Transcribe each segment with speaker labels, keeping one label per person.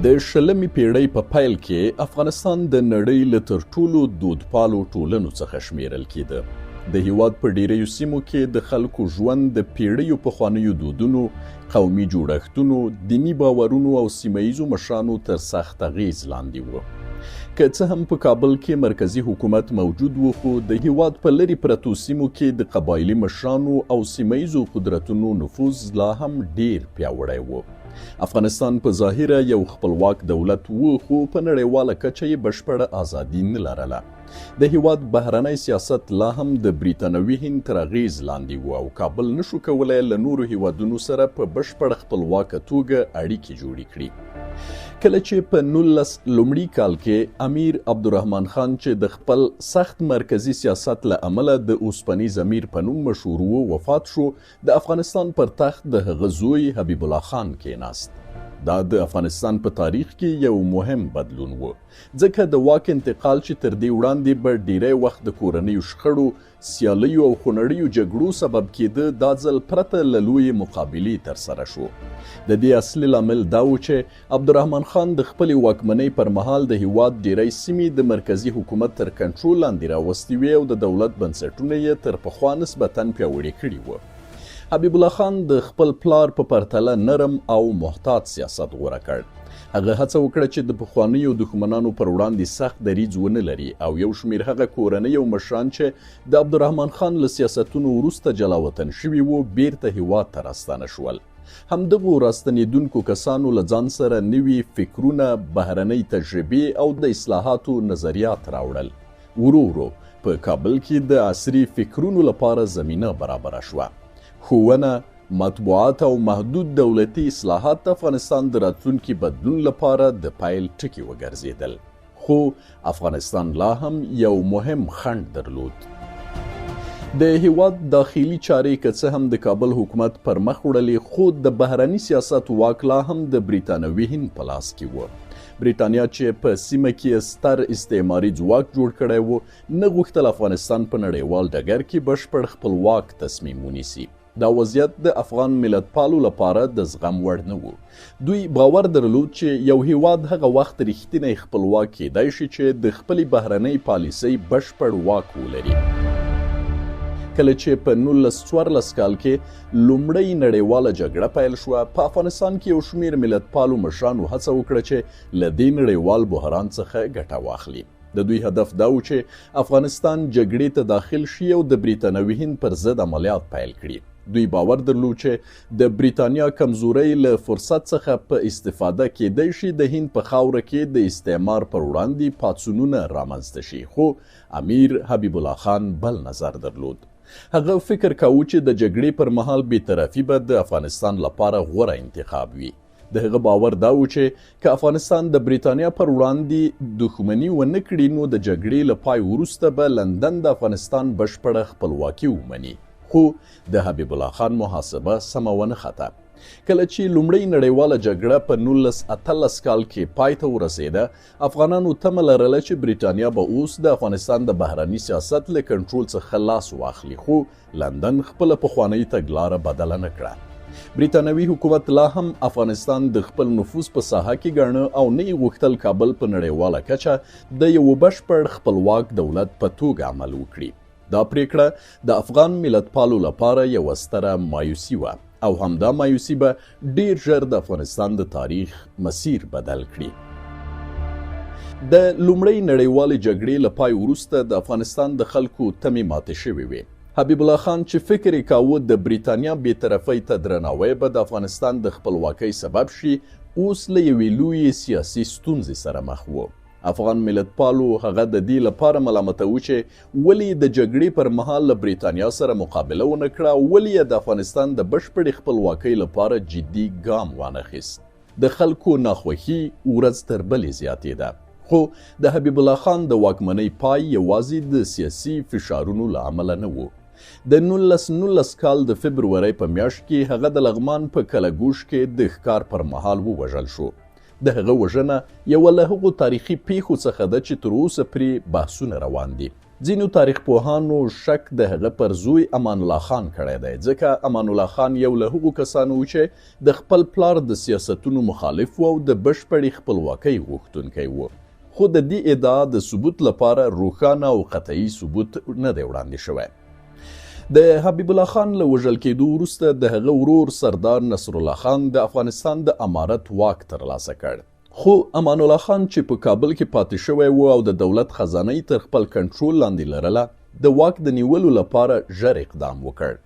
Speaker 1: د شلمې پیړۍ په پیل کې افغانستان د نړۍ له تر ټولو دودپالو ټولنو څخه شمیرل کېده. د هېواد په ډیریو سیمو کې د خلکو ژوند د پیړیو پخوانیو دودونو، قومي جوړښتونو، دینی باورونو او سیمهییزو مشرانو تر سخت اغېز لاندې و. که څه هم په کابل کې مرکزی حکومت موجود و، خو د هېواد په لرې پرتو سیمو کې د قبایلي مشرانو او سیمهییزو قدرتونو نفوذ لا هم ډیر پیاوړی و. افغانستان په ظاهره یو خپلواک دولت و، خو په نړیواله کچه یې بشپړه ازادي نه لرله. د هېواد بهرنی سیاست لا هم د بریتانوي هند تر اغېز لاندې و او کابل نشو کولی له نورو هېوادونو سره په بشپړه خپلواکه توګه اړیکې جوړې کړي. کله چې په 19 لومړي کال کې امیر عبدالرحمن خان چې د خپل سخت مرکزی سیاست له امله د اوسپنیز امیر په نوم مشهور و وفات شو، د افغانستان پر تخت د هغه زوی حبیب الله خان کېناست. دا د افغانستان په تاریخ کې یو مهم بدلون و، ځکه د واک انتقال چې تر دې وړاندې به ډیری وخت د کورنیو شخړو، سیالیو او خونړیو جګړو سبب کېده، دا ځل پرته له لویې مقابلې ترسره شو. د دې اصلي لامل دا و چې عبدالرحمن خان د خپلې واکمنۍ پر مهال د هېواد ډیری سیمې د مرکزي حکومت تر کنټرول لاندې راوستې وې او د دولت بنسټونه یې تر پخوا نسبتاً پیاوړي کړي وو. حبیب الله خان د خپل پلار په پرتله نرم او محتاط سیاست غوره کړ. هغه هڅه وکړه چې د پخوانیو دښمنانو پر وړاندې سخت دریځ ونه لري او یو شمیر هغه کورنۍ او مشران چې د عبدالرحمن خان له سیاستونو وروسته جلا وطن شوي وو، بیرته هېواد ته راستانه شول. همدغو راستنېدونکو کسانو له ځان سره نوي فکرونه، بهرنۍ تجربې او د اصلاحاتو نظریات راوړل. ورو ورو په کابل کې د عصري فکرونو لپاره زمینه برابره شوه. ښوونه، مطبوعات او محدود دولتي اصلاحات د افغانستان د راتلونکي بدلون لپاره د پیل ټکي وګرځېدل. خو افغانستان لا هم یو مهم خنډ درلود. د هېواد داخلي چارې که څه هم د کابل حکومت پر مخ وړلې، خو د بهرني سیاست واک لا هم د بریتانوي هند په لاس کې و. بریتانیا چې په سیمه کې ستر استعماري ځواک جوړ کړی و، نه غوښتل افغانستان په نړیوال ډګر کې بشپړ خپلواک تصمیم ونیسي. دا وضعیت د افغان ملتپالو لپاره د زغم وړ نه و. دوی باور درلود چې یو هېواد هغه وخت رښتینی خپلواک کېدای شي چې د خپلې بهرنۍ پالیسۍ بشپړ واک ولري. کله چې په 1914 کال کې لومړۍ نړیواله جګړه پیل شوه، په افغانستان کې یو شمیر ملتپالو مشرانو هڅه وکړه چې له دې نړیوال بحران څخه ګټه واخلي. د دوی هدف دا و چې افغانستان جګړې ته داخل شي او د بریتانوي هند پر ضد عملیات پیل کړي. دوی باور درلود چې د بریتانیا کمزورۍ له فرصت څخه په استفاده کېدای شي د هند په خاوره کې د استعمار پر وړاندې پاڅونونه رامنځته شي. خو امیر حبیب الله خان بل نظر درلود. هغه فکر کاوه چې د جګړې پر مهال بی‌طرفي به د افغانستان لپاره غوره انتخاب وي. د هغه باور دا و چې که افغانستان د بریتانیا پر وړاندې دښمني ونه کړي، نو د جګړې له پای وروسته به لندن د افغانستان بشپړه خپلواکي ومني. خو د حبیب الله خان محاسبه سمه ونه خته. کله چې لومړۍ نړیواله جګړه په 1918 کال کې پای ته ورسېده، افغانانو تمه لرله چې بریتانیا به اوس د افغانستان د بهرني سیاست له کنټرول څخه لاس واخلي، خو لندن خپله پخوانۍ تګلاره بدله نه کړه. بریتانوي حکومت لا هم افغانستان د خپل نفوذ په ساحه کې ګاڼه او نه یې غوښتل کابل په نړیواله کچه د یو بشپړ خپلواک دولت په توګه عمل وکړي. دا پریکړه د افغان ملتپالو لپاره یوه ستره مایوسي وه او همدا مایوسي به ډیر ژر د افغانستان د تاریخ مسیر بدل کړي. د لومړۍ نړیوالې جګړې له پای وروسته د افغانستان د خلکو تمې ماتې شوې وې. حبیب الله خان چې فکر یې کاوه د بریتانیا بېطرفۍ ته درناوی به د افغانستان د خپلواکۍ سبب شي، اوس له یوې لویې سیاسي ستونزې سره مخ و. افغان ملتپالو هغه د دې لپاره ملامتوه چې ولې د جګړې پر مهال له بریتانیا سره مقابله ونه کړه، ولې یې د افغانستان د بشپړې خپلواکۍ لپاره جدي ګام وانخیست. د خلکو ناخوښي ورځ تر بلې زیاتېده. خو د حبیب الله خان د واکمنۍ پای یوازې د سیاسي فشارونو له امله نه و. د 1919 کال د فبرورۍ په میاشت کې هغه د لغمان په کلګوش کې د ښکار پر مهال ووژل شو. د هغه وژنه یوه له هغو تاریخي پیښو څخه ده چې تر اوسه پرې بحثونه روان دي. ځینو تاریخ پوهانو شک د هغه پر زوی امان الله خان کړی دی، ځکه امان الله خان یو له هغو کسانو و چې د خپل پلار د سیاستونو مخالف و او د بشپړې خپلواکۍ غوښتونکی و. خو د دې ادعا د ثبوت لپاره روښانه او قطعي ثبوت نه دی وړاندې شوی. د حبیب الله خان له وژل کېدو وروسته د هغه ورور سردار نصرالله خان د افغانستان د امارت واک ترلاسه کړ. خو امان الله خان چې په کابل کې پاتې شوی و او د دولت خزانه یې تر خپل کنټرول لاندې لرله، د واک د نیولو لپاره ژر اقدام وکړ.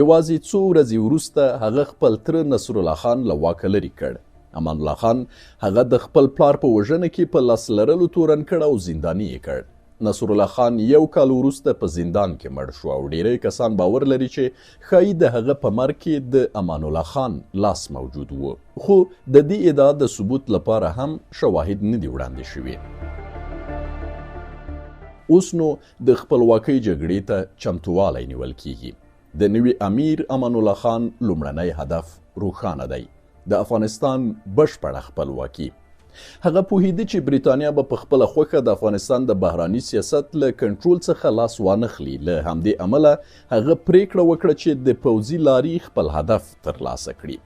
Speaker 1: یوازې څو ورځې وروسته هغه خپل تره نصرالله خان له واکه لرې کړ. امان الله خان هغه د خپل پلار په وژنه کې په لاس لرلو تورن کړ او زنداني یې کړ. نصرالله خان یو کال وروسته په زندان کې مړ شو او ډیری کسان باور لري چې ښایي د هغه په مرګ کې د امان الله خان لاس موجود و. خو د دې ادعا د ثبوت لپاره هم شواهد نه دي وړاندې شوي. اوس نو د خپلواکۍ جګړې ته چمتووالی نیول کیږي. د نوي امیر امان الله خان لومړنی هدف روښانه دی: د افغانستان بشپړه خپلواکي. هغه پوهیده چې بریتانیا به په خپله خوښه د افغانستان د بهراني سیاست له کنټرول څخه لاس وانخلي. له همدې امله هغه پریکړه وکړه چې د پوځي لارې خپل هدف ترلاسه کړي.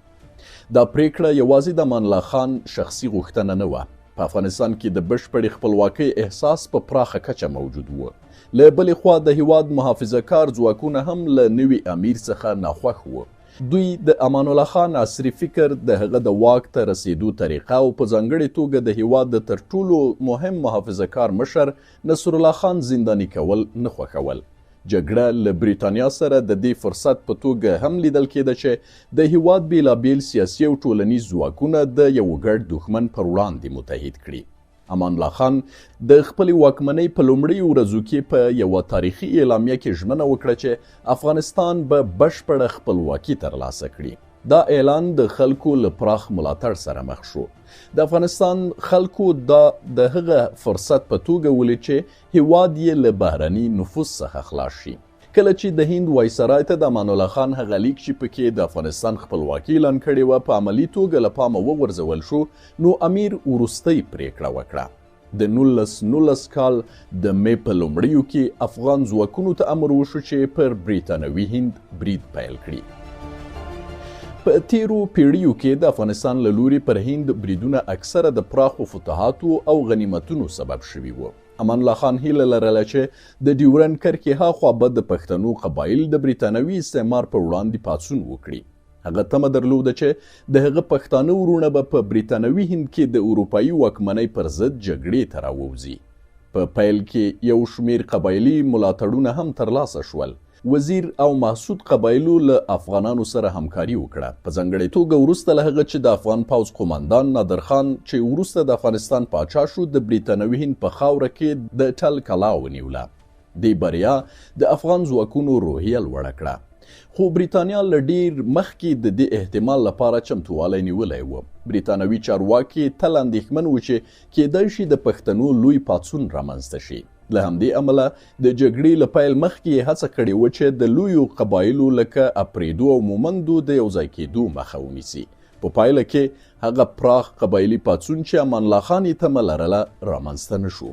Speaker 1: دا پریکړه یوازې د امان الله خان شخصي غوښتنه نه وه. په افغانستان کې د بشپړې خپلواکۍ احساس په پراخه کچه موجود و. له بلې خوا د هېواد محافظه کار ځواکونه هم له نوي امیر څخه ناخوښ وو. دوی د امان الله خان عصري فکر، د هغه د واک ته رسیدو طریقه او په ځانګړې توګه د هېواد د تر ټولو مهم محافظه کار مشر نصرالله خان زنداني کول نه خوښول. جګړه له بریتانیا سره د دې فرصت په توګه هم لیدل کېده چې د هېواد بیلابیل سیاسي او ټولنیز ځواکونه د یو ګډ دښمن پر وړاندې متحد کړي. امان الله خان د خپلې واکمنۍ په لومړیو ورځو کې په یوه تاریخي اعلامیه کې ژمنه وکړه چې افغانستان به بشپړه خپلواکي ترلاسه کړي. دا اعلان د خلکو له پراخ ملاتړ سره مخ شو. د افغانستان خلکو دا د هغه فرصت په توګه ولید چې هېواد یې له بهرني نفوذ څخه خلاص شي. کله چې د هند وایسرای ته د امان الله خان هغه لیک چې پکې د افغانستان خپلواکي اعلان کړې وه په عملي توګه له پامه وغورځول شو، نو امیر وروستۍ پریکړه وکړه. د 1919 کال د مې په لومړیو کې افغان ځواکونو ته امر وشو چې پر بریتانوي هند برید پیل کړي. په تیرو پیړیو کې د افغانستان له لوري پر هند بریدونه اکثره د پراخو فتوحاتو او غنیمتونو سبب شوي وو. امان الله خان هیله لرله چې د ډیورنډ کرښې هاخوا به د پښتنو قبایل د بریتانوي استعمار په وړاندې پاڅون وکړي. هغه تمه درلوده چې د هغه پښتانه ورونه به په بریتانوي هند کې د اروپایي واکمنۍ پر ضد جګړې ته راووځي. په پیل کې یو شمیر قبایلي ملاتړونه هم ترلاسه شول. وزیر او محسود قبایلو له افغانانو سره همکاري وکړه. په ځانګړې توګه وروسته له هغه چې د افغان پوځ قوماندان نادر خان چې وروسته د افغانستان پاچا شو، د بریتانوي هند په خاوره کې د ټل کلا ونیوله. دې بریا د افغان ځواکونو روحیه لوړه کړه. خو بریتانیا له ډیر مخکې د دې احتمال لپاره چمتووالی نیولی و. بریتانوي چارواکي تل اندېښمن و چې کیدای شي د پښتنو لوی پاڅون رامنځته شي. له همدې امله د جګړې له پیل مخکې یې هڅه کړې وه چې د لویو قبایلو لکه اپریدو او مومندو د یوځای کېدو مخه ونیسي. په پایله کې هغه پراخ قبایلي پاڅون چې امان الله خان یې تمه لرله رامنځته نه شو.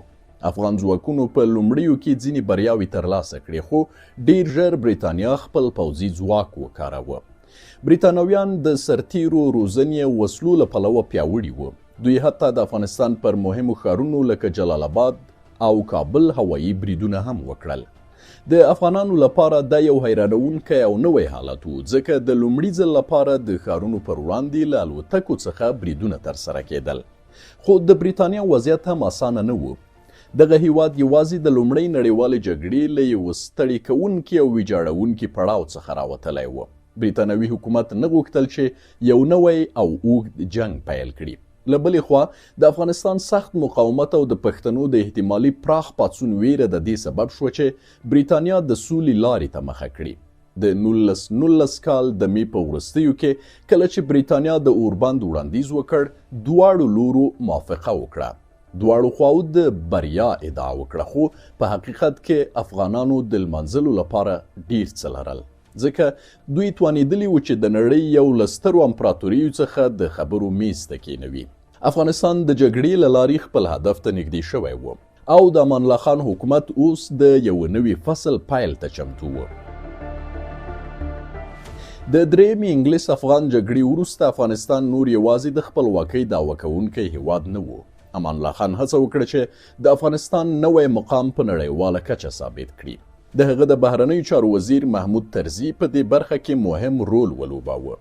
Speaker 1: افغان ځواکونو په لومړیو کې ځینې بریاوې ترلاسه کړې، خو ډیر ژر بریتانیا خپل پوځي ځواک وکاراوه. بریتانویان د سرتیرو روزنې او وسلو له پلوه پیاوړي وو. دوی حتی د افغانستان پر مهمو ښارونو لکه جلال آباد او کابل هوایي بریدونه هم وکړل. د افغانانو لپاره دا یو حیرانونکی او نوی حالت و، ځکه د لومړي ځل لپاره د ښارونو پر وړاندې له الوتکو څخه بریدونه ترسره کېدل. خو د بریتانیا وضعیت هم اسانه نه و. دغه هېواد یوازې د لومړۍ نړیوالې جګړې له یو ستړي کوونکي او ویجاړونکي پړاو څخه راوتلی و. بریتانوي حکومت نه غوښتل چې یو نوی او اوږد جنګ پیل کړي. له بلې خوا د افغانستان سخت مقاومت او د پښتنو د احتمالي پراخ پاڅون ویره د دې سبب شوه چې بریتانیا د سولې لارې ته مخه کړي. د 1919 کال د مې په وروستیو کې کله چې بریتانیا د اوربند وړاندیز وکړ، دواړو لورو موافقه وکړه. دواړو خواو د بریا ادعا وکړه، خو په حقیقت کې افغانانو د لمانځلو لپاره ډیر څه لرل، ځکه دوی توانېدلي و چې د نړۍ یو له سترو امپراتوریو څخه د خبرو میز ته کېنوي. افغانستان د جګړې له لارې خپل هدف ته نږدې شوی و. او د امان الله خان حکومت اوس د یو نوي فصل پیل ته چمتو و. د درېیمې انګلیس افغان جګړې وروسته افغانستان نور یوازې د خپلواکۍ دعوه کوونکی هېواد نه و. امان الله خان هڅه وکړه چې د افغانستان نوی مقام په نړیواله کچه ثابت کړي. د هغه د بهرنیو چارو وزیر محمود طرزي په دې برخه کې مهم رول ولوباوه.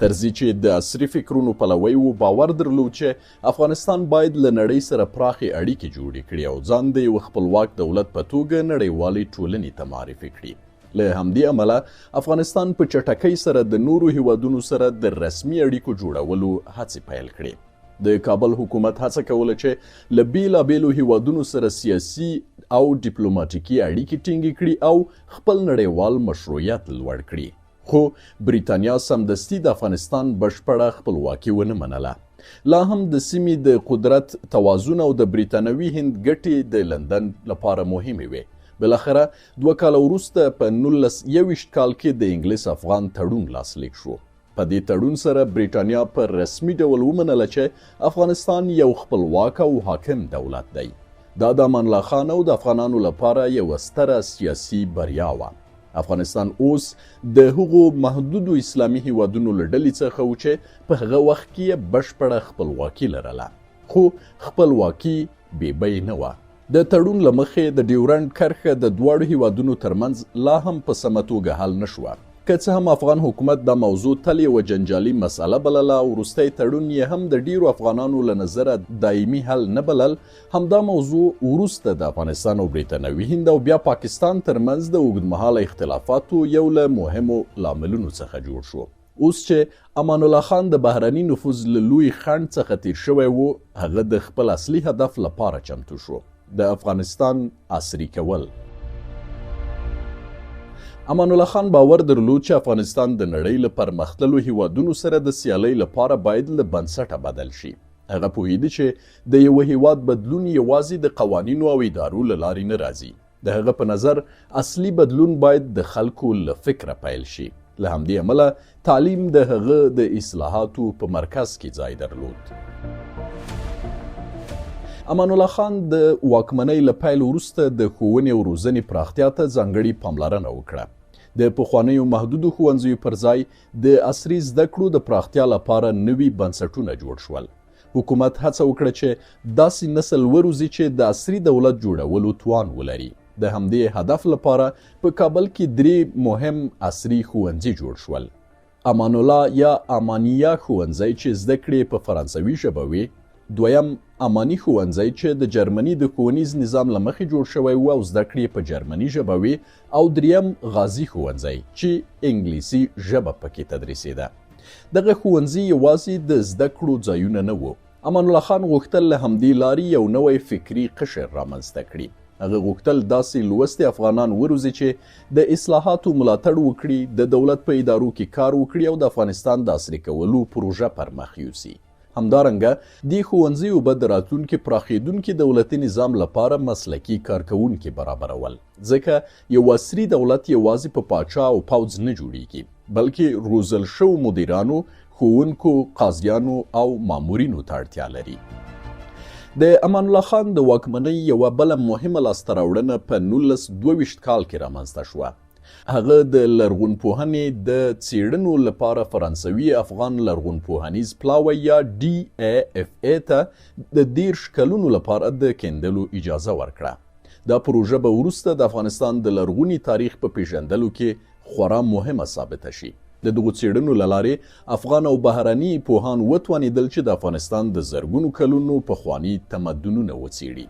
Speaker 1: طرزي چې د عصري فکرونو پلوی و باور درلود چې افغانستان باید له نړۍ سره پراخې اړیکې جوړې کړي او ځان د یو خپلواک دولت په توګه نړیوالې ټولنې ته معرفي کړي. له همدې امله افغانستان په چټکۍ سره د نورو هیوادونو سره د رسمي اړیکو جوړولو هڅې پیل کړې. د کابل حکومت هڅه کوله چې له بیلابیلو هیوادونو سره سیاسي او ډیپلوماټیکي اړیکې ټینګې کړي او خپل نړیوال مشروعیت لوړ کړي. خو بریتانیا سمدستي د افغانستان بشپړه خپلواکي ونه منله. لا هم د سیمې د قدرت توازن او د بریتانوي هند ګټې د لندن لپاره مهمې وې. بالاخره 2 کاله وروسته په 1921 کال کې د انګلیس افغان تړون لاسلیک شو. په دې تړون سره بریتانیا په رسمي ډول ومنله چې افغانستان یو خپلواک او حاکم دولت دی. دا د امان الله خان او د افغانانو لپاره یوه ستره سیاسي بریا وه. افغانستان اوس د هغو محدودو اسلامي هیوادونو له ډلې څخه و چې په هغه وخت کې یې بشپړه خپلواکي لرله. خو خپلواکي بې بیې نه وه. د تړون له مخې د ډیورنډ کرښه د دواړو هیوادونو ترمنځ لا هم په سمه توګه حل نه شوه. که څه هم افغان حکومت دا موضوع تل یوه جنجالي مسأله بلله او وروستی تړون یې هم د ډیرو افغانانو له نظره دایمي حل نه بلل، همدا موضوع وروسته د افغانستان او بریتانوي هند او بیا پاکستان ترمنځ د اوږدمهاله اختلافاتو یو له مهمو لاملونو څخه جوړ شو. اوس چې امان الله خان د بهرني نفوذ له لوی خنډ څخه تیر شوی و، هغه د خپل اصلي هدف لپاره چمتو شو: د افغانستان عصري کول. امان الله خان باور درلود چې افغانستان د نړۍ له پرمختللو هیوادونو سره د سیالۍ لپاره باید له بنسټه بدل شي. هغه پوهیده چې د یوه هیواد بدلون یوازې د قوانینو او ادارو له لارې نه راځي. د هغه په نظر اصلي بدلون باید د خلکو له فکره پیل شي. له همدې امله تعلیم د هغه د اصلاحاتو په مرکز کې ځای درلود. امان الله خان د واکمنۍ له پیل وروسته د ښوونې او روزنې پراختیا ته ځانګړې پاملرنه وکړه. د پخوانیو محدودو ښوونځیو پر ځای د عصري زده کړو د پراختیا لپاره نوي بنسټونه جوړ شول. حکومت هڅه وکړه چې داسې نسل وروزي چې د عصري دولت جوړولو توان ولري. د همدې هدف لپاره په کابل کې 3 مهم عصري ښوونځي جوړ شول: امان الله یا امانیه ښوونځی چې زده کړې په فرانسوي ژبه وي، دویم اماني ښوونځی چې د جرمني د ښوونیز نظام له مخې جوړ شوی و او زده کړې په جرمني ژبه وي، او دریم غازي ښوونځی چې انګلیسي ژبه پکې تدریسېده. دغه ښوونځي یوازې د زده کړو ځایونه نه وو. امان الله خان غوښتل له همدې لارې یو نوی فکري قشر رامنځته کړي. هغه غوښتل داسې لوستي افغانان وروزي چې د اصلاحاتو ملاتړ وکړي، د دولت په ادارو کې کار وکړي او د افغانستان د عصري کولو پروژه پر مخ یوسي. همدارنګه دې ښوونځیو به د راتلونکي پراخېدونکي دولتي نظام لپاره مسلکي کارکوونکي برابرول، ځکه یو عصري دولت یوازې په پاچا او پوځ نه جوړیږي، بلکې روزل شوو مدیرانو، ښوونکو، قاضیانو او مامورینو ته اړتیا لري. د امان الله خان د واکمنۍ یوه بله مهمه لاسته راوړنه په 1922 کال کې رامنځته شوه. هغه د لرغونپوهنې د څېړنو لپاره فرانسوي افغان لرغونپوهنیز پلاوی یا DAFA ته د 30 کلونو لپاره د کیندلو اجازه ورکړه. دا پروژه به وروسته د افغانستان د لرغوني تاریخ په پیژندلو کې خورا مهمه ثابته شي. د دغو څېړنو له لارې افغان او بهرني پوهان وتوانېدل چې د افغانستان د زرګونو کلونو پخواني تمدنونه وڅېړي.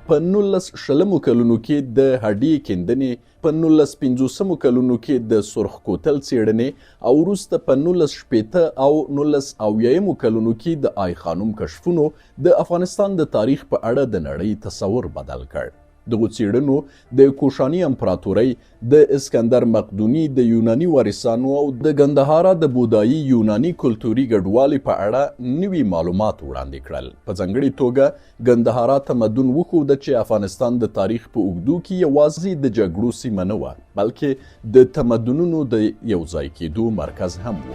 Speaker 1: په 1920 کلونو کې د هډې کیندنې، په 1950 کلونو کې د سرخ کوتل څېړنې او وروسته په 1960 او 1970 کلونو کې د آی خانم کشفونو د افغانستان د تاریخ په اړه د نړۍ تصور بدل کړ. دغو څېړنو د کوشاني امپراتورۍ، د اسکندر مقدوني د یوناني وارثانو او د ګندهارا د بودایي یوناني کلتوري ګډوالي په اړه نوي معلومات وړاندې کړل. په ځانګړې توګه ګندهارا تمدن وښوده چې افغانستان د تاریخ په اوږدو کې یوازې د جګړو سیمه نه وه، بلکې د تمدنونو د یو ځای کېدو مرکز هم و.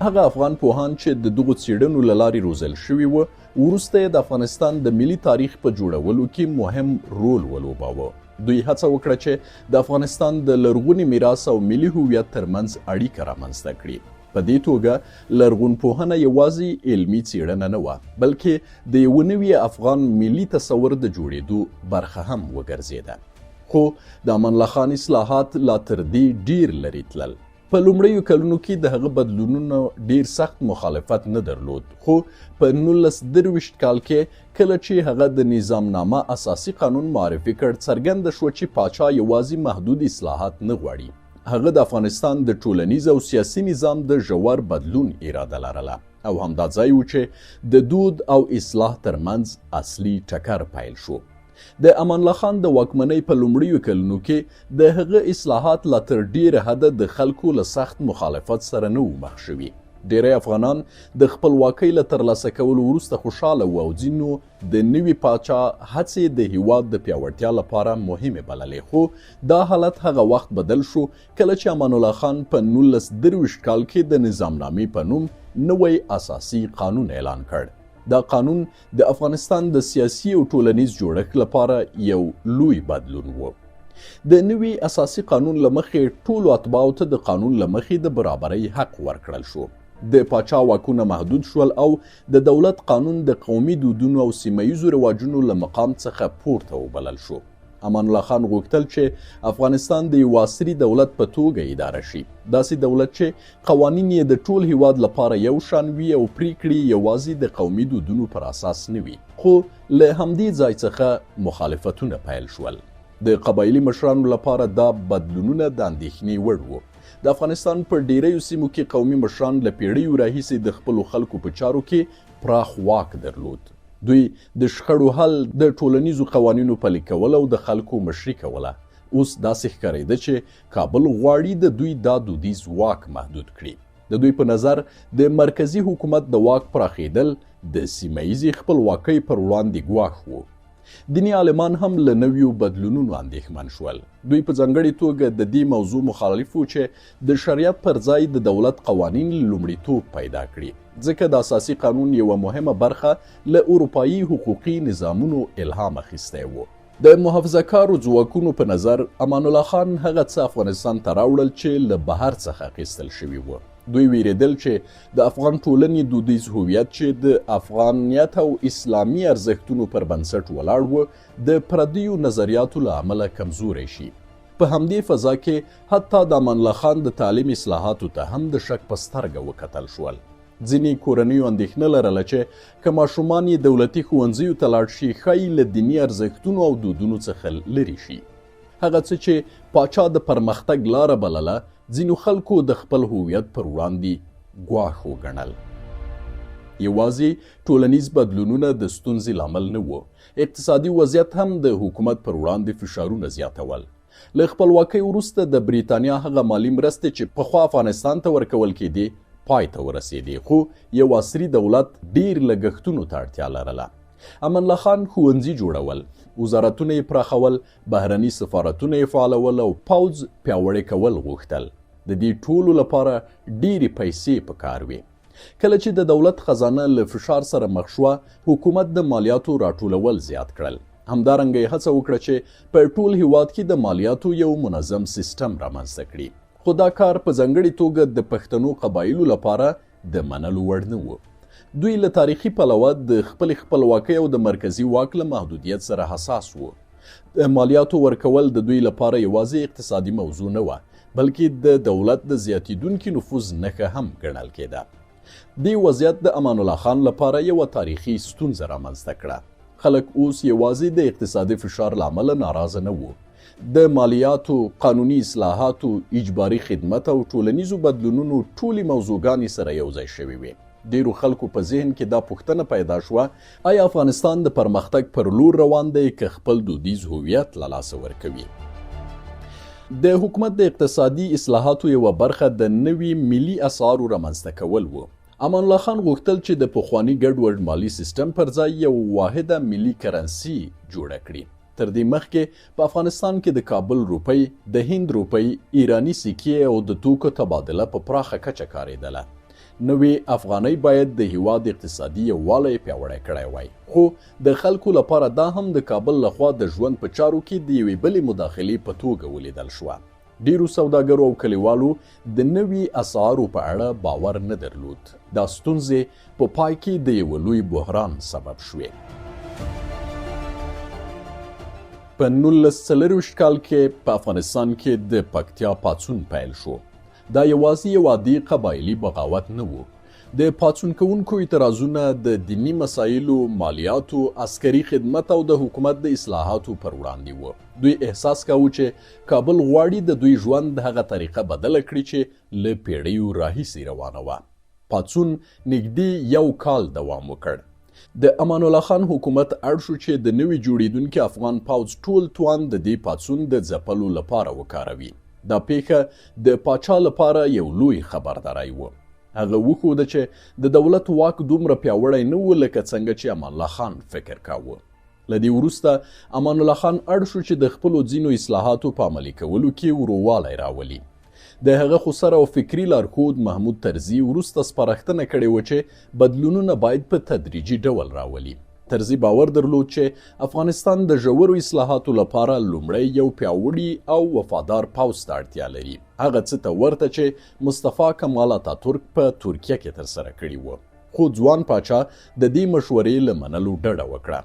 Speaker 1: هغه افغان پوهان چې د دغو څېړنو له لارې روزل شوي وو وروسته یې د افغانستان د ملي تاریخ په جوړولو کې مهم رول ولوباوه. دوی هڅه وکړه چې د افغانستان د لرغوني میراث او ملي هویت ترمنځ اړیکه رامنځته کړي. په دې توګه لرغونپوهنه یوازې علمي څېړنه نه وه بلکې د یوه نوي افغان ملي تصور د جوړېدو برخه هم وګرځېده. خو د امان الله خان اصلاحات لا تر دې ډیر لرې تلل. په لومړیو کلونو کې د هغه بدلونونو ډیر سخت مخالفت نه درلود، خو په 1923 کال کې کله چې هغه د نظام نامه اساسي قانون معرفي کړ څرګنده شوه چې پاچا یوازې محدود اصلاحات نه غواړي. هغه د افغانستان د ټولنیز او سیاسي نظام د ژور بدلون اراده لرله او همدا ځای و چې د دود او اصلاح ترمنځ اصلي ټکر پیل شو. د امان الله خان د واکمنۍ په لومړیو کلونو کې د هغه اصلاحات لا تر ډیره حده د خلکو له سخت مخالفت سره نه وو مخ شوي. ډیری افغانان د خپلواکۍ له ترلاسه کولو وروسته خوشحاله وو او ځینو د نوي پاچا هڅې د هېواد د پیاوړتیا لپاره مهمې بللې. خو دا حالت هغه وخت بدل شو کله چې امان الله خان په 1923 کال کې د نظامنامې په نوم نوی اساسي قانون اعلان کړ. دا قانون د افغانستان د سیاسي او ټولنیز جوړښت لپاره یو لوی بدلون و. د نوي اساسي قانون له مخې ټولو اتباعو ته د قانون له مخې د برابرۍ حق ورکړل شو. د پاچا واکونه محدود شول او د دولت قانون د قومي دودونو او سیمه‌ییزو رواجونو له مقام څخه پورته وبلل شو. امان الله خان غوښتل چې افغانستان د یو عصري دولت په توګه اداره شي، داسې دولت چې قوانین یې د ټول هېواد لپاره یو شان وي او پریکړې یوازې د قومي دودونو پر اساس نه وي. خو له همدې ځای څخه مخالفتونه پیل شول. د قبایلي مشرانو لپاره دا بدلونونه د اندېښنې وړ وو. د افغانستان په ډیریو سیمو کې قومي مشران له پیړیو راهیسې د خپلو خلکو په چارو کې پراخ واک درلود. دوی د شخړو حل، د ټولنیزو قوانینو پلي کول او د خلکو مشري کوله. اوس داسې ښکارېده چې کابل غواړي د دوی دا دودیز واک محدود کړي. د دوی په نظر د مرکزی حکومت د واک پراخېدل د سیمه‌ییزې خپلواکۍ پر وړاندې ګواښ و. دیني عالمان هم له نویو بدلونونو اندېښمن شول. دوی په ځانګړې توګه د دې موضوع مخالف وو چې د شریعت پر ځای د دولت قوانین لومړیتوب پیدا کړي، ځکه د اساسي قانون یوه مهمه برخه له اروپایي حقوقي نظامونو الهام اخیستی و. د محافظه‌کارو ځواکونو په نظر امان الله خان هغه څه افغانستان ته راوړل چې له بهر څخه اخیستل شوي وو. دوی ویریدل چې د افغان ټولنې دودیز هویت چې د افغانیت او اسلامي ارزښتونو پر بنسټ ولاړ و د پردیو نظریاتو له امله کمزوری شي. په همدې فضا کې حتی د امان الله خان د تعلیم اصلاحاتو ته هم د شک په سترګه وکتل شول. ځینې کورنیو اندېښنه لرله چې که ماشومان یې دولتي ښوونځیو ته لاړ شي ښایي له دیني ارزښتونو او دودونو څخه لرې شي. هغه څه چې پاچا د پرمختګ لاره بلله ځینو خلکو د خپل هویت پر وړاندې ګواښ وګڼل. یوازې ټولنیز بدلونونه د ستونزې لامل نه وو، اقتصادي وضعیت هم د حکومت پر وړاندې فشارونه زیاتول. له خپلواکۍ وروسته د بریتانیا هغه مالي مرستې چې پخوا افغانستان ته ورکول کېدې پای ته ورسېدې، خو یو عصري دولت ډیر لګښتونو ته اړتیا لرله. امان الله خان ښوونځي جوړول، وزارتونه یې پراخول، بهرني سفارتونه یې فعالول او پوځ پیاوړی کول غوښتل. د دې ټولو لپاره ډیرې پیسې پکار وې. کله چې د دولت خزانه له فشار سره مخ شوه، حکومت د مالیاتو راټولول زیات کړل. همدارنګه یې هڅه وکړه چې په ټول هېواد کې د مالیاتو یو منظم سیستم رامنځته کړي. خو دا کار په ځانګړې توګه د پښتنو قبایلو لپاره د منلو وړ نه و. دوی له تاریخي پلوه د خپلې خپلواکۍ او د مرکزي واک له محدودیت سره حساس وو. د مالیاتو ورکول د دوی لپاره یوازې اقتصادي موضوع نه وه، بلکې د دولت د زیاتیدونکي نفوذ نښه هم ګڼل کېده. دې وضعیت د امان الله خان لپاره یوه تاریخي ستونزه رامنځته کړه. خلک اوس یوازې د اقتصادي فشار له امله ناراضه نه وو. د مالیاتو، قانوني اصلاحاتو، اجباري خدمت او ټولنیزو بدلونونو ټولې موضوعګانې سره یوځای شوې وې. ډیرو خلکو په ذهن کې دا پوښتنه پیدا شوه، آیا افغانستان د پرمختګ پر لور روان دی که خپل دودیز هویت له لاسه ورکوي؟ د حکومت د اقتصادي اصلاحاتو یوه برخه د نوي ملي اسعارو رامنځته کول و. امان الله خان غوښتل چې د پخواني ګډوډ مالي سیستم پر ځای یو واحده ملي کرنسي جوړه کړي. تر دې مخکې په افغانستان کې د کابل روپۍ، د هند روپۍ، ایرانی سکې او د توکو تبادله په پراخه کچه کارېدله. نوې افغانۍ باید د هېواد اقتصادي یووالی پیاوړی کړی وای، خو د خلکو لپاره دا هم د کابل لخوا د ژوند په چارو کې د یوې بلې مداخلې په توګه ولیدل شوه. ډیرو سوداګرو او کلیوالو د نوي اسعارو په اړه باور نه درلود. دا ستونزې په پای کې د یو لوی بحران سبب شوې. په 1940 کال کې په افغانستان کې د پکتیا پاڅون پیل شو. دا یوازې یو عادي قبایلي بغاوت نه و. د پاڅون کوونکو اعتراضونه د دینی مسایلو، مالیاتو، عسکري خدمت او د حکومت د اصلاحاتو پر وړاندې و. دوی احساس کاوه چې کابل غواړي د دوی ژوند هغه طریقه بدله کړي چې له پیړیو راهیسې روانه وه. پاڅون نږدې یو کال دوام وکړ. د امان الله خان حکومت اړ شو چې د نوي جوړیدونکي افغان پوځ ټول توان د دې پاڅون د ځپلو لپاره وکاروي. دا پیښه د پاچا لپاره یو لوی خبرداری و. هغه وښوده چې د دولت واک دومره پیاوړی نه و لکه څنګه چې امان الله خان فکر کاوه. له دې وروسته امان الله خان اړ شو چې د خپلو ځینو اصلاحاتو په عملي کولو کې وروالی راولي. د هغه خسر او فکری لارښود محمود طرزي وروسته سپارښتنه کړې وه چې بدلونونه باید په تدریجي ډول راولي. طرزي باور درلود چې افغانستان د ژورو اصلاحاتو لپاره لومړی یو پیاوړي او وفادار پوځ ته اړتیا لري، هغه څه ته ورته چې مصطفی کمال اتاتورک په ترکیه کې ترسره کړي وه. خو ځوان پاچا د دې مشورې له منلو ډډه وکړه.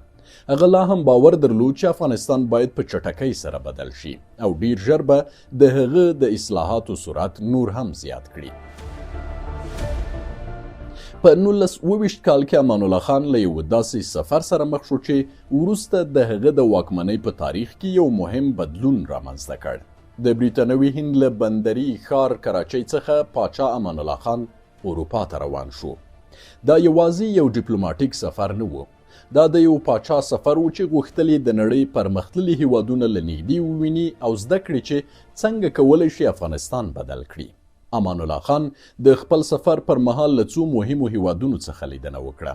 Speaker 1: هغه لا هم باور درلود چې افغانستان باید په چټکۍ سره بدل شي او ډیر ژر به د هغه د اصلاحاتو سرعت نور هم زیات کړي. په 1920 کال کې امان الله خان له یو داسې سفر سره مخ شو چې وروسته د هغه د واکمنۍ په تاریخ کې یو مهم بدلون رامنځته کړ. د بریتانوي هند له بندري ښار کراچۍ څخه پاچا امان الله خان اروپا ته روان شو. دا یوازې یو ډیپلوماټیک سفر نه و. دا د یو پاچا سفر و چې غوښتلې د نړۍ پرمختللي هیوادونه له نږدې وویني او زده کړي چې څنګه کولی شي افغانستان بدل کړي. امان الله خان د خپل سفر پر مهال له څو مهمو هیوادونو څخه لیدنه وکړه.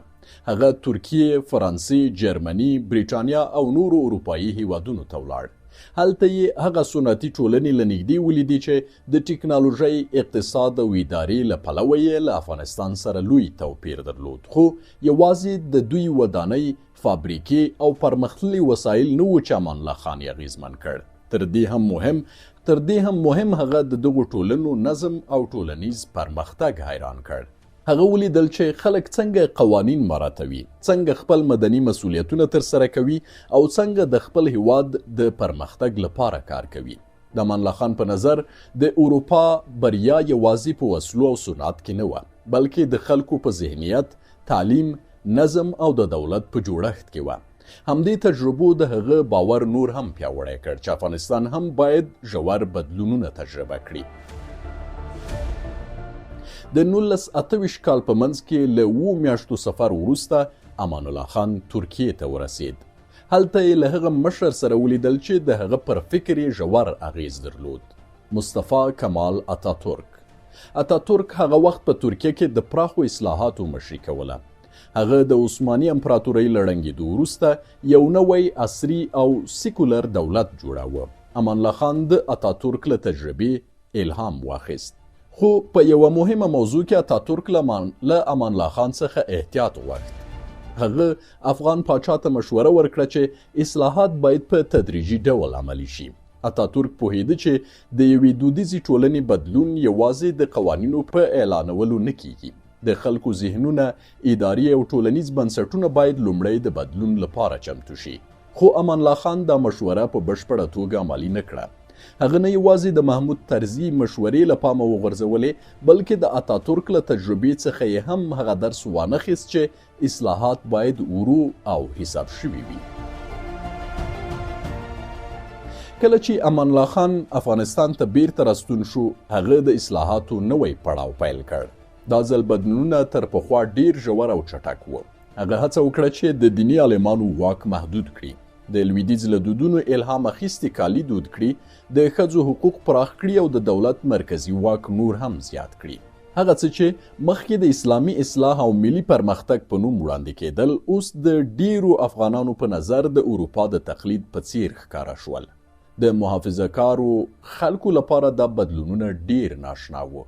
Speaker 1: هغه ترکیه، فرانسې، جرمني، بریټانیا او نورو اروپایي هیوادونو ته ولاړ. هلته یې هغه سنتي ټولنې له نږدې ولیدې چې د ټکنالوژۍ، اقتصاد او ادارې له پلوه یې له افغانستان سره لوی توپیر درلود. خو یوازې د دوی ودانۍ، فابریکې او پرمختللي وسایل نه و چې امان الله خان یې اغېزمن کړ. تر دې هم مهم هغه د دغو ټولنو نظم او ټولنیز پرمختګ حیران کړ. هغه ولیدل چې خلک څنګه قوانین مراعاتوي، څنګه خپل مدني مسؤلیتونه ترسره کوي او څنګه د خپل هیواد د پرمختګ لپاره کار کوي. د امان الله خان په نظر د اروپا بریا یوازې په وسلو او صنعت کې نه وه، بلکې د خلکو په ذهنیت، تعلیم، نظم او د دولت په جوړښت کې وه. همدې تجربو د هغه باور نور هم پیاوړی کړ چې افغانستان هم باید ژور بدلونونه تجربه کړي. د 1928 کال په منځ کې له 7 میاشتو سفر وروسته امان الله خان ترکیه ته ورسید. هلته یې له هغه مشر سره ولیدل چې د هغه پر فکر یې ژور اغیز درلود، مصطفی کمال اتاتورک. اتاتورک هغه وخت په ترکیه کې د پراخو اصلاحاتو مشري کوله. هغه د عثماني امپراتورۍ له ړنګېدو وروسته یو نوی عصري او سیکولر دولت جوړاوه. امان الله خان د اتاتورک له تجربې الهام واخیست. خو په یوه مهمه موضوع کې اتاتورک له امان الله خان څخه احتیاط غوښت. هغه افغان پاچا ته مشوره ورکړه چې اصلاحات باید په تدریجي ډول عملي شي. اتاتورک پوهېده چې د یوې دودیزې ټولنې بدلون یوازې د قوانینو په اعلانولو نه کیږي. د خلکو ذهنونه، اداري او ټولنیز بنسټونه باید لومړی د بدلون لپاره چمتو شي. خو امان الله خان دا مشوره په بشپړه توګه عملي نه کړه. هغه نه یوازې د محمود طرزي مشورې له پامه وغورځولې، بلکې د اتاتورک له تجربې څخه یې هم هغه درس وانخیست چې اصلاحات باید ورو او حساب شوي وي. کله چې امان الله خان افغانستان ته بیرته راستون شو، هغه د اصلاحاتو نوی پړاو پیل کړ. دا ځل بدلونونه تر پخوا ډیر ژور او چټک وو. هغه هڅه وکړه چې د دیني عالمانو واک محدود کړي، د لویدیځ له دودونو الهام اخیستي کالي دود کړي، د ښځو حقوق پراخ کړي او د دولت مرکزی واک نور هم زیات کړي. هغه څه چې مخکې د اسلامي اصلاح او ملي پرمختګ په نوم وړاندې کېدل، اوس د ډیرو افغانانو په نظر د اروپا د تقلید په څیر ښکاره شول. د محافظه کارو خلکو لپاره دا بدلونونه ډیر ناشنا وو.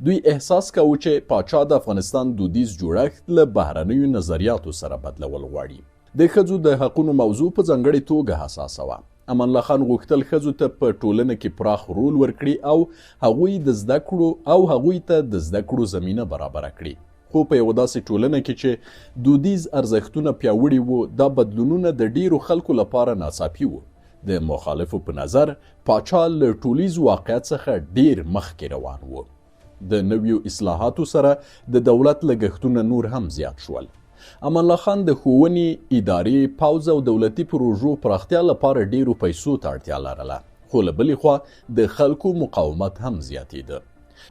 Speaker 1: دوی احساس کاوه چې پاچا د افغانستان دودیز جوړښت له بهرنیو نظریاتو سره بدلول غواړي. د ښځو د حقونو موضوع په ځانګړې توګه حساسه وه. امان الله خان غوښتل ښځو ته په ټولنه کې پراخ رول ورکړي او هغوی ته د زده کړو زمینه برابره کړي. خو په یوه داسې ټولنه کې چې دودیز ارزښتونه پیاوړي وو، دا بدلونونه د ډیرو خلکو لپاره ناڅاپي وو. د مخالفو په نظر پاچا له ټولیز واقعیت څخه ډیر مخکې روان وو. د نویو اصلاحاتو سره د دولت لګښتونه نور هم زیات شول. امان الله خان د ښوونې، ادارې، پوځ او دولتي پروژو پراختیا لپاره ډیرو پیسو ته اړتیا لرله، خو له بلې خوا د خلکو مقاومت هم زیاتېده.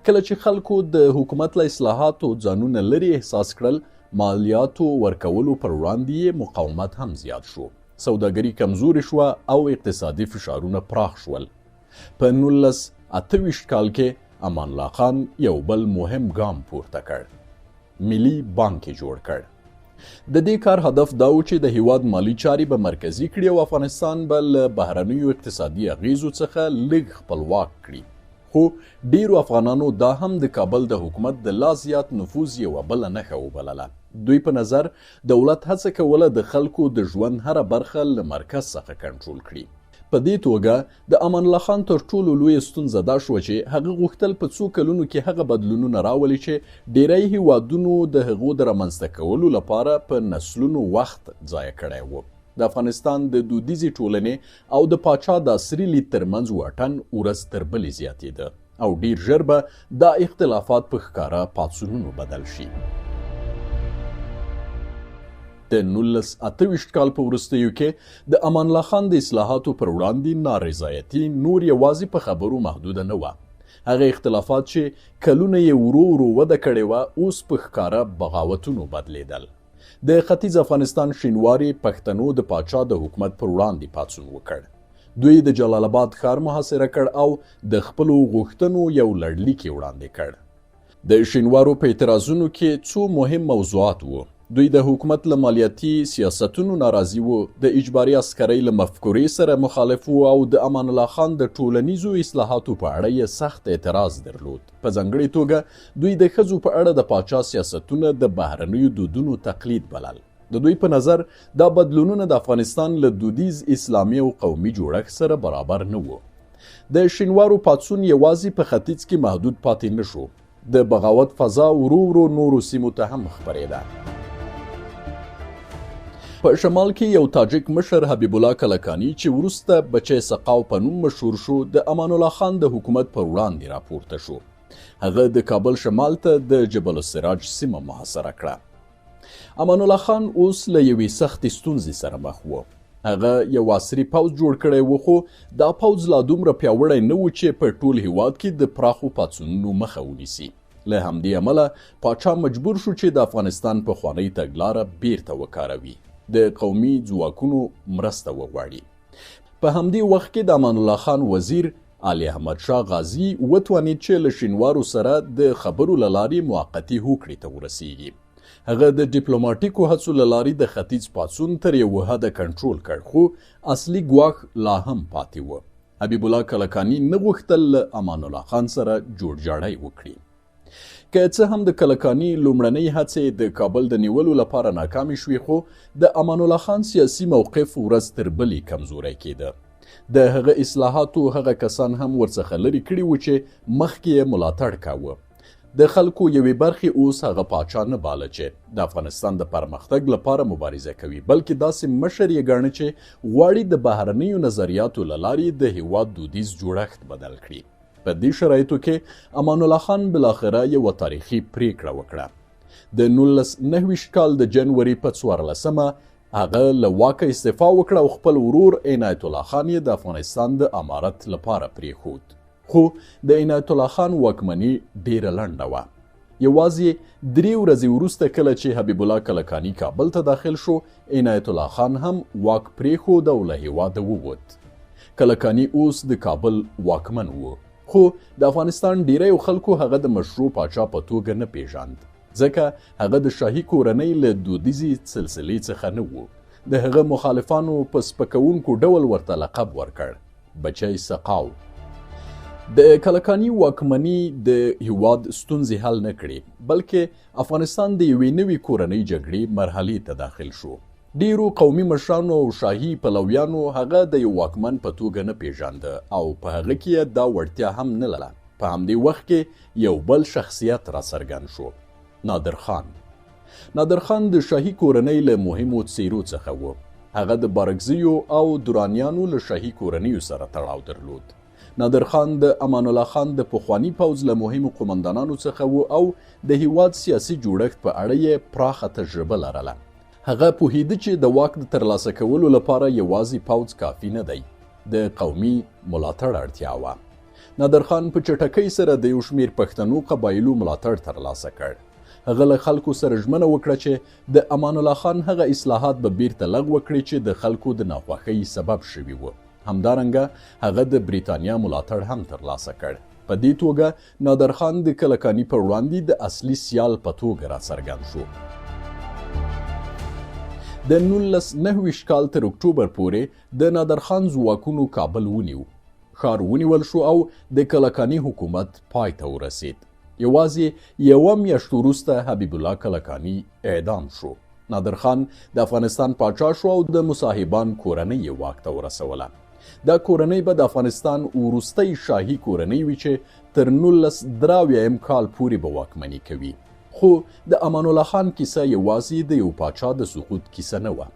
Speaker 1: کله چې خلکو د حکومت له اصلاحاتو ځانونه لرې احساس کړل، مالیاتو ورکولو پر وړاندې یې مقاومت هم زیات شو. سوداګري کمزورې شوه او اقتصادي فشارونه پراخ شول. په 1928 کال کې امان الله خان یو بل مهم ګام پورته کړ. ملي بانک یې جوړ کړ. د دې کار هدف دا و چې د هېواد مالی چارې به مرکزي کړي او افغانستان به له بهرنیو اقتصادي اغیزو څخه لږ خپلواک کړي. خو ډیرو افغانانو دا هم د کابل د حکومت د لا زیات نفوذ یوه بله نښه وبلله. دوی په نظر دولت هڅه کوله د خلکو د ژوند هره برخه له مرکز څخه کنټرول کړي. په دې توګه د امان الله خان تر ټولو لویه ستونزه دا شوه چې هغه غوښتل په څو کلونو کې هغه بدلونونه راولي چې ډیری هیوادونو د هغو د رامنځته کولو لپاره په نسلونو وخت ضایع کړی و. د افغانستان د دودیزې ټولنې او د پاچا د عصري لید ترمنځ واټن ورځ تر بلې زیاتېده او ډیر ژر به دا اختلافات په ښکاره پاڅونونو بدل شي. د 1928 کال په وروستیو کې د امان الله خان د اصلاحاتو پر وړاندې نارضایتي نور یوازې په خبرو محدوده نه وه. هغه اختلافات چې کلونه یې ورو ورو وده کړې وه، اوس په ښکاره بغاوتونو بدلېدل. د ختیځ افغانستان شینواري پښتنو د پاچا د حکومت پر وړاندې پاڅون وکړ. دوی د جلال آباد ښار محاصره کړ او د خپلو غوښتنو یو لړلیک یې وړاندې کړ. د شینوارو په اعتراضونو کې څو مهم موضوعات وو. دوی د حکومت له مالیاتي سیاستونو ناراضي وو، د اجباري عسکرۍ له مفکورې سره مخالف وو او د امان الله خان د ټولنیزو اصلاحاتو په اړه یې سخت اعتراض درلود. په ځانګړې توګه دوی د ښځو په اړه د پاچا سیاستونه د بهرنیو دودونو تقلید بلل. د دوی په نظر دا بدلونونه د افغانستان له دودیز اسلامي او قومي جوړښت سره برابر نه وو. د شینوارو پاڅون یوازې په ختیځ کې محدود پاتې نه شو. د بغاوت فضا ورو ورو نورو سیمو ته هم خپرېده. په شمال کې یو تاجک مشر حبیب الله کلکاني چې وروسته بچی سقاو په نوم مشهور شو، د امان الله خان د حکومت پر وړاندې راپورته شو. هغه د کابل شمال ته د جبل السراج سیمه محاصره کړه. امان الله خان اوس له یوې سختې ستونزې سره مخ و. هغه یو عصري پوځ جوړ کړی و، خو دا پوځ لا دومره پیاوړی نه و چې په ټول هېواد کې د پراخو پاڅونونو مخه ونیسي. له همدې امله پاچا مجبور شو چې د افغانستان پخوانۍ تګلاره بیرته وکاروي، د قومي ځواکونو مرسته وغواړي. په همدې وخت کې د امان الله خان وزیر علي احمد شاه غازي وتوانید چې له شینوارو سره د خبرو له لارې موقتي هوکړې ته ورسیږي. هغه د ډیپلوماټیکو هڅو له لارې د ختیځ پاڅون تر یوه حده کنټرول کړ، خو اصلي ګواښ لا هم پاتې و. حبیب الله کلکاني نه غوښتل له امان الله خان سره جوړجاړی وکړي. که څه هم د کلکاني لومړنۍ هڅې د کابل د نیولو لپاره ناکامې شوې، خو د امان الله خان سیاسي موقف ورځ تر بلې کمزوری کېده. د هغه اصلاحاتو هغه کسان هم ورڅخه لرې کړي وو چې مخکې یې ملاتړ کاوه. د خلکو یوې برخې اوس هغه پاچا نه باله چې د افغانستان د پرمختګ لپاره مبارزه کوي، بلکې داسې مشر یې ګاڼه چې غواړي د بهرنیو نظریاتو له لارې د هېواد دودیز جوړښت بدل کړي. په دې شرایطو کې امان الله خان بالاخره یوه تاریخي پریکړه وکړه. د 1929 کال د جنوري په 14مه هغه له واکه استعفا وکړه او خپل ورور عنایت الله خان یې د افغانستان د امارت لپاره پریښود. خو د عنایت الله خان واکمنۍ ډیره لنډه وه. یوازې 3 ورځې وروسته کله چې حبیب الله کلکاني کابل ته داخل شو، عنایت الله خان هم واک پریښود او له هېواده ووت. کلکاني اوس د کابل واکمن و، خو د افغانستان ډیری خلکو هغه د مشروع پاچا په توګه نه پیژاند، ځکه هغه د شاهي کورنۍ له دودیزې سلسلې څخه نه و. د هغه مخالفانو په سپکونکو ډول ورته لقب ورکړ. بچی سقاو. د کلکاني واکمنۍ د هېواد ستونزې حل نه کړې، بلکې افغانستان د یوې نوې کورنۍ جګړې مرحلې ته داخل شو. ډیرو قومي مشرانو او شاهي پلویانو هغه د یو واکمن په توګه نه پیژانده او په هغه کې دا وړتیا هم نه لرله. په همدې وخت کې یو بل شخصیت راڅرګند شو، نادر خان. نادر خان د شاهي کورنۍ له مهمو څیرو څخه و. هغه د بارکزیو او درانیانو له شاهي کورنیو سره تړاو درلود. نادر خان د امان الله خان د پخواني پوځ له مهمو قومندانانو څخه و او د هېواد سیاسي جوړښت په اړه یې پراخه تجربه لرله. هغه پوهیده چې د واک د ترلاسه کولو لپاره یوازې پوځ کافي نه دی، د قومي ملاتړ اړتیا وه. نادر خان په چټکۍ سره د یو شمېر پښتنو قبایلو ملاتړ ترلاسه کړ. هغه له خلکو سره ژمنه وکړه چې د امان الله خان هغه اصلاحات به بیرته لغوه کړي چې د خلکو د ناخوښۍ سبب شوي وو. همدارنګه هغه د بریتانیا ملاتړ هم ترلاسه کړ. په دې توګه نادر خان د کلکاني پر وړاندې د اصلي سیال په توګه راڅرګند شو. د 1929 کال تر اکتوبر پورې د نادر خان ځواکونو کابل ونیو. ښار ونیول شو او د کلکاني حکومت پای ته ورسید. یوازې یوه میاشت وروسته حبیب الله کلکاني اعدام شو. نادر خان د افغانستان پاچا شو او د مصاحبان کورنۍ یې واک ته ورسوله. دا کورنۍ به د افغانستان وروستۍ شاهي کورنۍ وي چې تر 1993 کال پورې به واکمني کوي. خو د امان الله خان کیسه یوازې د یو پاچا د سقوط کیسه نه وه.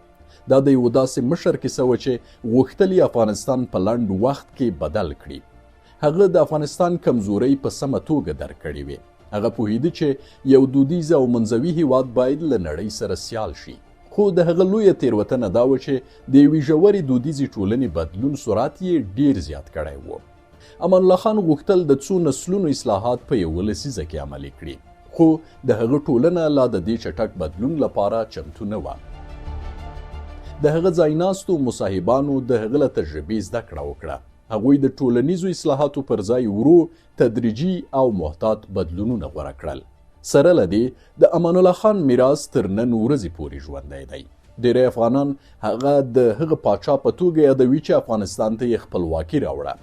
Speaker 1: دا د یو داسې مشر کیسه وه چې غوښتل یې افغانستان په لنډ وخت کې بدل کړي. هغه د افغانستان کمزورۍ په سمه توګه درک کړې وې. هغه پوهیده چې یو دودیز او منځوي هېواد باید له نړۍ سره سیال شي. خو د هغه لویه تېروتنه دا وه چې د یوې ژورې دودیزې ټولنې بدلون سرعت یې ډیر زیات کړی و. امان الله خان غوښتل د څو نسلونو اصلاحات په یوه لسیزه کې عملي کړي، خو د هغه ټولنه لا د دې چټک بدلون لپاره چمتو نه وه. د هغه ځایناستو مصاحبانو د هغه له تجربې زده کړه وکړه. هغوی د ټولنیزو اصلاحاتو پر ځای ورو تدریجي او محتاط بدلونونه غوره کړل. سره له دې د امان الله خان میراث تر نن ورځې پورې ژوندی دی. ډېری افغانان هغه د هغه پاچا په توګه یادوي چې افغانستان ته یې خپلواکي راوړه.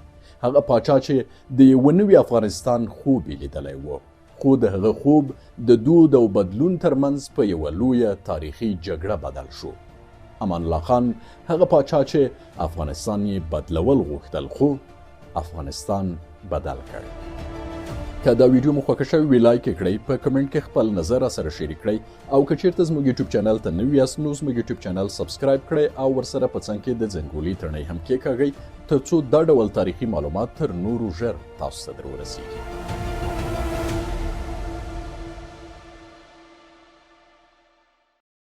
Speaker 1: هغه پاچا چې د یوه نوي افغانستان خوب یې لیدلی و، خو د هغه خوب د دود او بدلون ترمنځ په یوه لویه تاریخي جګړه بدل شو. امان الله خان هغه پاچا چې افغانستان یې بدلول غوښتل، خو افغانستان بدل کړ. که دا ویډیو مو خوښه شوې وي لایک یې کړئ، په کمنټ کې خپل نظر سره شریک کړئ او که چیرته زموږ یوټیوب چینل ته نوي یاست نو زموږ یوټیوب چینل سبسکرایب کړئ او ورسره په څنګ کې د زنګولي تڼۍ هم کېکاږئ تر څو دا ډول تاریخي معلومات تر نورو ژر تاسو ته در ورسیږي.